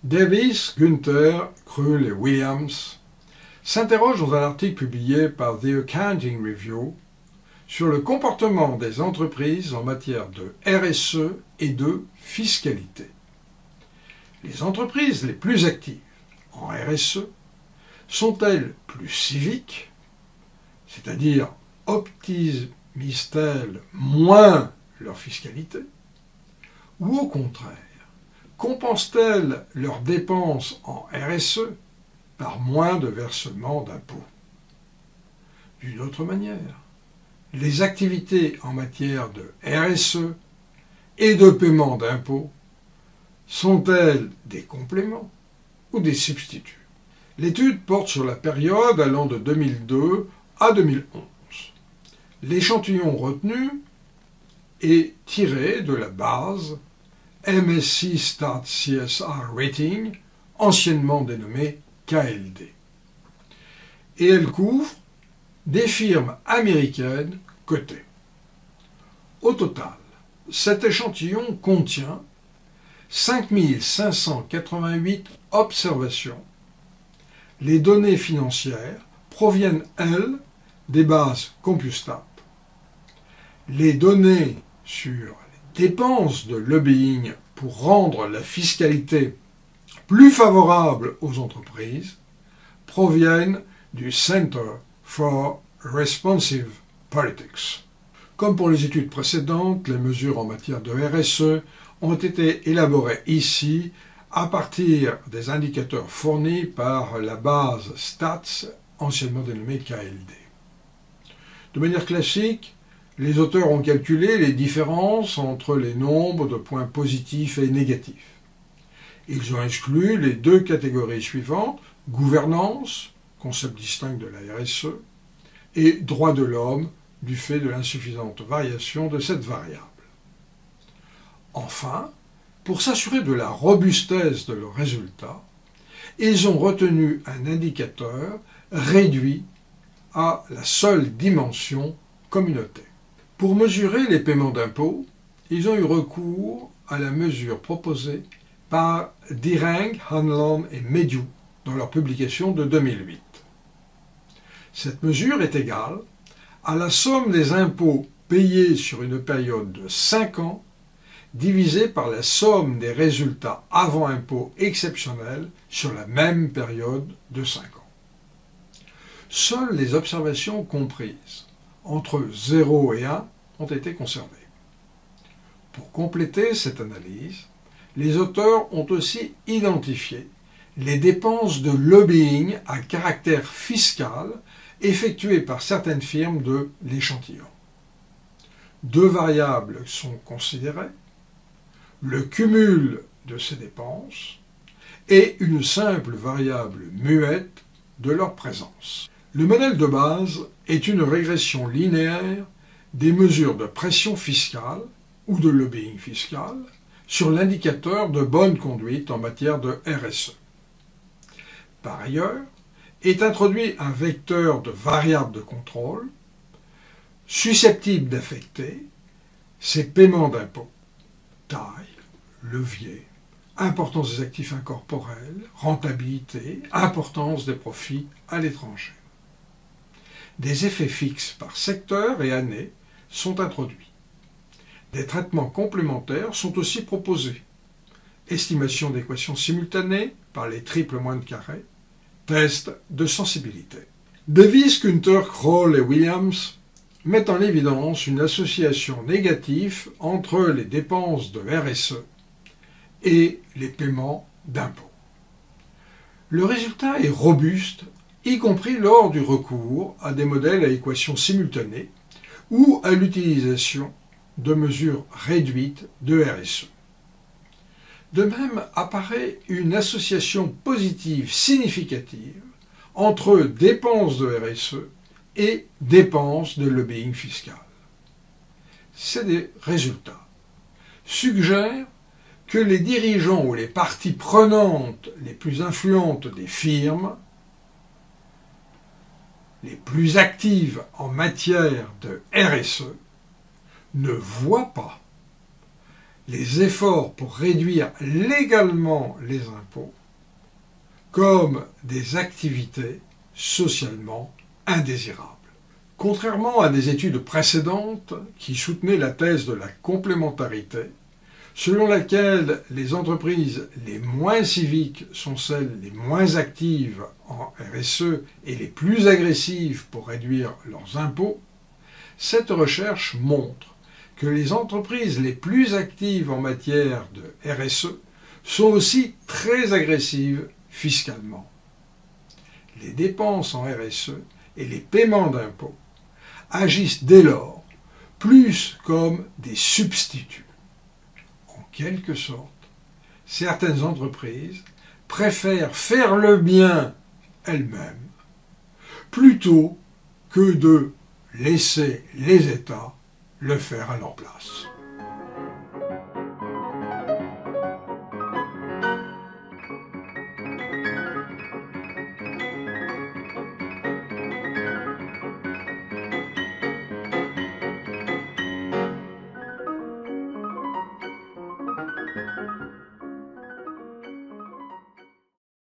Davis, Gunther, Krull et Williams s'interrogent dans un article publié par The Accounting Review sur le comportement des entreprises en matière de RSE et de fiscalité. Les entreprises les plus actives en RSE sont-elles plus civiques, c'est-à-dire optimisent-elles moins leur fiscalité, ou au contraire, compensent-elles leurs dépenses en RSE par moins de versement d'impôts? D'une autre manière, les activités en matière de RSE et de paiement d'impôts sont-elles des compléments ou des substituts? L'étude porte sur la période allant de 2002 à 2011. L'échantillon retenu est tiré de la base MSCI Stat CSR Rating, anciennement dénommée KLD. Et elle couvre des firmes américaines cotées. Au total, cet échantillon contient 5588 observations. Les données financières proviennent, elles, des bases Compustat. Les données sur les dépenses de lobbying pour rendre la fiscalité plus favorable aux entreprises proviennent du Center for Responsive Politics. Comme pour les études précédentes, les mesures en matière de RSE ont été élaborées ici à partir des indicateurs fournis par la base Stats, anciennement dénommée KLD. De manière classique, les auteurs ont calculé les différences entre les nombres de points positifs et négatifs. Ils ont exclu les deux catégories suivantes, gouvernance, concept distinct de la RSE, et droits de l'homme, du fait de l'insuffisante variation de cette variable. Enfin, pour s'assurer de la robustesse de leurs résultats, ils ont retenu un indicateur réduit à la seule dimension communautaire. Pour mesurer les paiements d'impôts, ils ont eu recours à la mesure proposée par Direng, Hanlon et Mediu dans leur publication de 2008. Cette mesure est égale à la somme des impôts payés sur une période de 5 ans divisée par la somme des résultats avant impôts exceptionnels sur la même période de 5 ans. Seules les observations comprises entre 0 et 1 ont été conservées. Pour compléter cette analyse, les auteurs ont aussi identifié les dépenses de lobbying à caractère fiscal effectuées par certaines firmes de l'échantillon. Deux variables sont considérées, le cumul de ces dépenses et une simple variable muette de leur présence. Le modèle de base est une régression linéaire des mesures de pression fiscale ou de lobbying fiscal sur l'indicateur de bonne conduite en matière de RSE. Par ailleurs, est introduit un vecteur de variables de contrôle susceptible d'affecter ces paiements d'impôts, taille, levier, importance des actifs incorporels, rentabilité, importance des profits à l'étranger. Des effets fixes par secteur et année sont introduits. Des traitements complémentaires sont aussi proposés. Estimation d'équations simultanées par les triples moines carrés, test de sensibilité. Davis, Gunther, Krull et Williams mettent en évidence une association négative entre les dépenses de RSE et les paiements d'impôts. Le résultat est robuste, y compris lors du recours à des modèles à équations simultanées ou à l'utilisation de mesures réduites de RSE. De même apparaît une association positive significative entre dépenses de RSE et dépenses de lobbying fiscal. Ces résultats suggèrent que les dirigeants ou les parties prenantes les plus influentes des firmes, les plus actives en matière de RSE, ne voient pas les efforts pour réduire légalement les impôts comme des activités socialement indésirables. Contrairement à des études précédentes qui soutenaient la thèse de la complémentarité, selon laquelle les entreprises les moins civiques sont celles les moins actives en RSE et les plus agressives pour réduire leurs impôts, cette recherche montre que les entreprises les plus actives en matière de RSE sont aussi très agressives fiscalement. Les dépenses en RSE et les paiements d'impôts agissent dès lors plus comme des substituts. En quelque sorte, certaines entreprises préfèrent faire le bien elles-mêmes plutôt que de laisser les États le faire à leur place.